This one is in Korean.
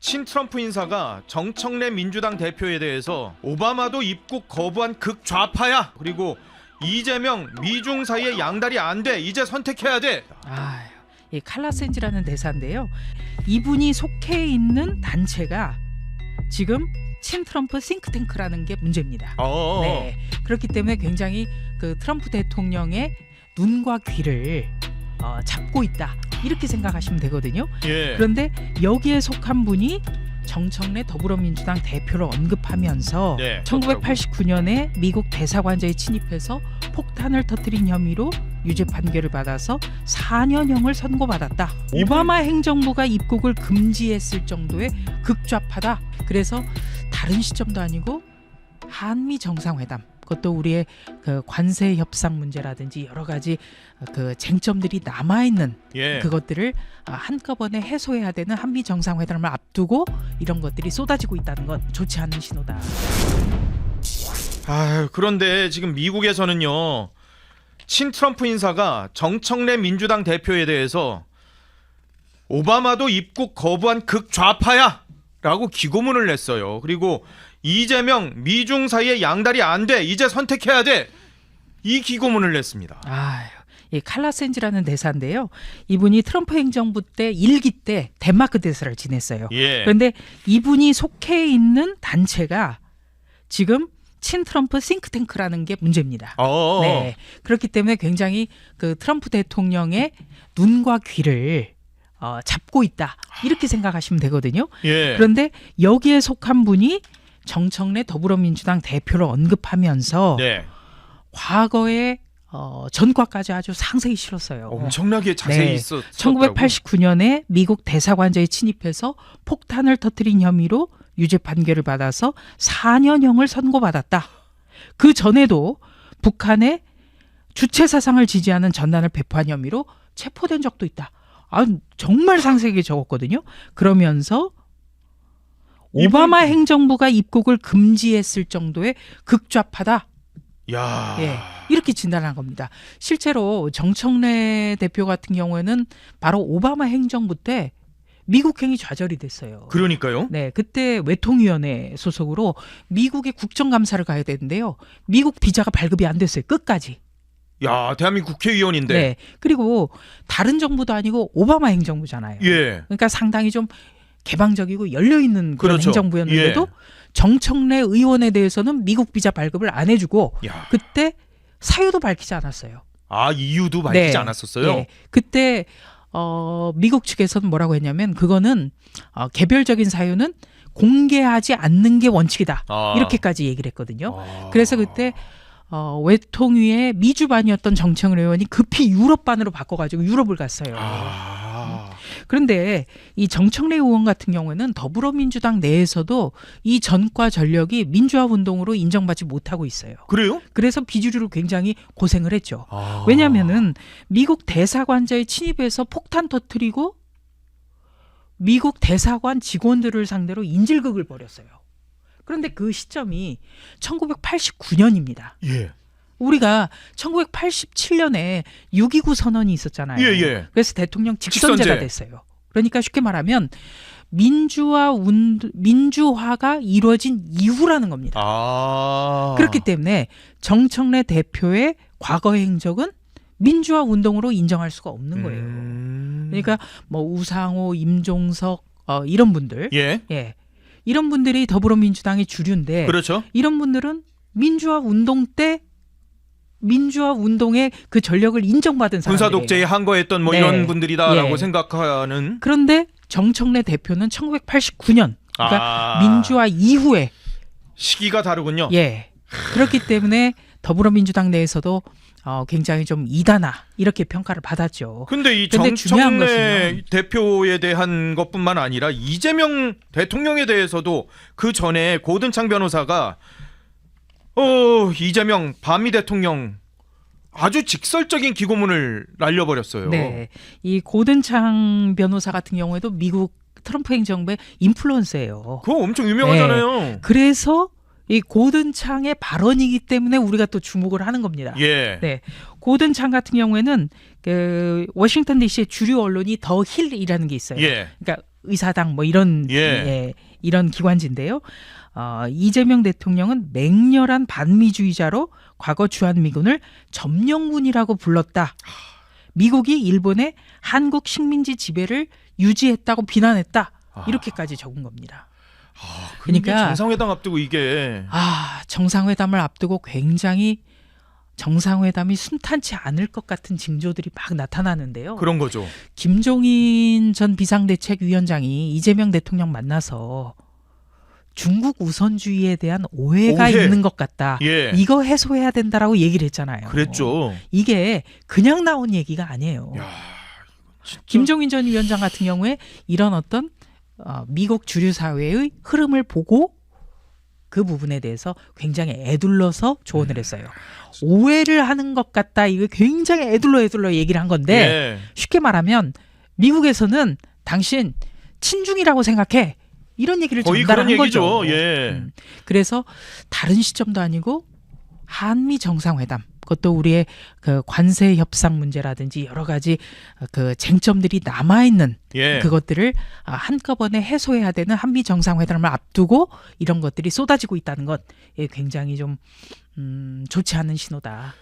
친트럼프 인사가 정청래 민주당 대표에 대해서 오바마도 입국 거부한 극좌파야. 그리고 이재명 미중 사이에 양다리 안 돼. 이제 선택해야 돼. 이 칼라센지라는 대사인데요. 이분이 속해 있는 단체가 지금 친트럼프 싱크탱크라는 게 문제입니다. 네, 그렇기 때문에 굉장히 그 트럼프 대통령의 눈과 귀를 잡고 있다 이렇게 생각하시면 되거든요. 예. 그런데 여기에 속한 분이 정청래 더불어민주당 대표를 언급하면서 네, 1989년에 미국 대사관자에 침입해서 폭탄을 터뜨린 혐의로 유죄 판결을 받아서 4년형을 선고받았다. 오바마 행정부가 입국을 금지했을 정도의 극좌파다. 그래서 다른 시점도 아니고 한미 정상회담, 그것도 우리의 그 관세 협상 문제라든지 여러 가지 그 쟁점들이 남아 있는 예. 그것들을 한꺼번에 해소해야 되는 한미 정상회담을 앞두고 이런 것들이 쏟아지고 있다는 건 좋지 않은 신호다. 그런데 지금 미국에서는요, 친트럼프 인사가 정청래 민주당 대표에 대해서 오바마도 입국 거부한 극좌파야 라고 기고문을 냈어요. 그리고 이재명 미중 사이에 양다리 안 돼. 이제 선택해야 돼. 이 기고문을 냈습니다. 이 칼라센지라는 대사인데요. 이분이 트럼프 행정부 때 1기 때 덴마크 대사를 지냈어요. 예. 그런데 이분이 속해 있는 단체가 지금 친트럼프 싱크탱크라는 게 문제입니다. 네, 그렇기 때문에 굉장히 그 트럼프 대통령의 눈과 귀를 잡고 있다 이렇게 생각하시면 되거든요. 예. 그런데 여기에 속한 분이 정청래 더불어민주당 대표를 언급하면서 네. 과거에 전과까지 아주 상세히 실었어요. 엄청나게 자세히 네. 있었더라고요. 1989년에 미국 대사관자에 침입해서 폭탄을 터뜨린 혐의로 유죄 판결을 받아서 4년형을 선고받았다. 그 전에도 북한의 주체 사상을 지지하는 전단을 배포한 혐의로 체포된 적도 있다. 정말 상세하게 적었거든요. 그러면서 오바마 행정부가 입국을 금지했을 정도의 극좌파다. 야. 예, 이렇게 진단한 겁니다. 실제로 정청래 대표 같은 경우에는 바로 오바마 행정부 때 미국행이 좌절이 됐어요. 그러니까요. 네, 그때 외통위원회 소속으로 미국의 국정감사를 가야 되는데요. 미국 비자가 발급이 안 됐어요. 끝까지. 야, 대한민국 국회의원인데. 네, 그리고 다른 정부도 아니고 오바마 행정부잖아요. 예. 그러니까 상당히 좀 개방적이고 열려있는 그런 그렇죠. 행정부였는데도 예. 정청래 의원에 대해서는 미국 비자 발급을 안 해주고 야. 그때 사유도 밝히지 않았어요. 이유도 밝히지 네. 않았었어요. 네. 그때 미국 측에서는 뭐라고 했냐면 그거는 개별적인 사유는 공개하지 않는 게 원칙이다. 이렇게까지 얘기를 했거든요. 그래서 그때 외통위의 미주반이었던 정청래 의원이 급히 유럽반으로 바꿔가지고 유럽을 갔어요. 그런데 이 정청래 의원 같은 경우에는 더불어민주당 내에서도 이 전과 전력이 민주화 운동으로 인정받지 못하고 있어요. 그래요? 그래서 비주류로 굉장히 고생을 했죠. 왜냐하면은 미국 대사관자에 침입해서 폭탄 터뜨리고 미국 대사관 직원들을 상대로 인질극을 벌였어요. 그런데 그 시점이 1989년입니다. 예. 우리가 1987년에 6.29 선언이 있었잖아요. 예. 그래서 대통령 직선제가 됐어요. 그러니까 쉽게 말하면 민주화가 이루어진 이후라는 겁니다. 그렇기 때문에 정청래 대표의 과거 행적은 민주화 운동으로 인정할 수가 없는 거예요. 그러니까 뭐 우상호, 임종석 이런 분들, 예. 이런 분들이 더불어민주당의 주류인데, 그렇죠. 이런 분들은 민주화 운동 때 민주화 운동의 그 전력을 인정받은 사람들이에요. 군사 독재에 항거했던 뭐 네. 이런 분들이다라고 예. 생각하는. 그런데 정청래 대표는 1989년, 그러니까 민주화 이후에 시기가 다르군요. 예. 그렇기 때문에 더불어민주당 내에서도 굉장히 좀 이단아 이렇게 평가를 받았죠. 근데 이 근데 중요한 정청래 것은요. 대표에 대한 것뿐만 아니라 이재명 대통령에 대해서도 그 전에 고든창 변호사가 이재명 반미 대통령 아주 직설적인 기고문을 날려버렸어요. 네, 이 고든창 변호사 같은 경우에도 미국 트럼프 행정부의 인플루언서예요. 그거 엄청 유명하잖아요. 그래서 이 고든창의 발언이기 때문에 우리가 또 주목을 하는 겁니다. 예. 네, 고든창 같은 경우에는 그 워싱턴 D.C.의 주류 언론이 더 힐이라는 게 있어요. 예. 그러니까 의사당 뭐 이런 예. 이런 기관지인데요. 이재명 대통령은 맹렬한 반미주의자로 과거 주한미군을 점령군이라고 불렀다. 미국이 일본의 한국 식민지 지배를 유지했다고 비난했다. 이렇게까지 적은 겁니다. 그러니까 정상회담 앞두고 이게 정상회담을 앞두고 굉장히 정상회담이 순탄치 않을 것 같은 징조들이 막 나타나는데요. 그런 거죠. 김종인 전 비상대책위원장이 이재명 대통령 만나서 중국 우선주의에 대한 오해가 오해. 있는 것 같다. 예. 이거 해소해야 된다라고 얘기를 했잖아요. 그랬죠. 이게 그냥 나온 얘기가 아니에요. 야, 진짜. 김종인 전 위원장 같은 경우에 이런 어떤 미국 주류 사회의 흐름을 보고 그 부분에 대해서 굉장히 애둘러서 조언을 했어요. 오해를 하는 것 같다. 이거 굉장히 애둘러 얘기를 한 건데 예. 쉽게 말하면 미국에서는 당신 친중이라고 생각해. 이런 얘기를 거의 전달한 그런 얘기죠. 거죠. 예. 그래서 다른 시점도 아니고 한미 정상회담, 그것도 우리의 그 관세 협상 문제라든지 여러 가지 그 쟁점들이 남아 있는 예. 그것들을 한꺼번에 해소해야 되는 한미 정상회담을 앞두고 이런 것들이 쏟아지고 있다는 것, 굉장히 좀 좋지 않은 신호다.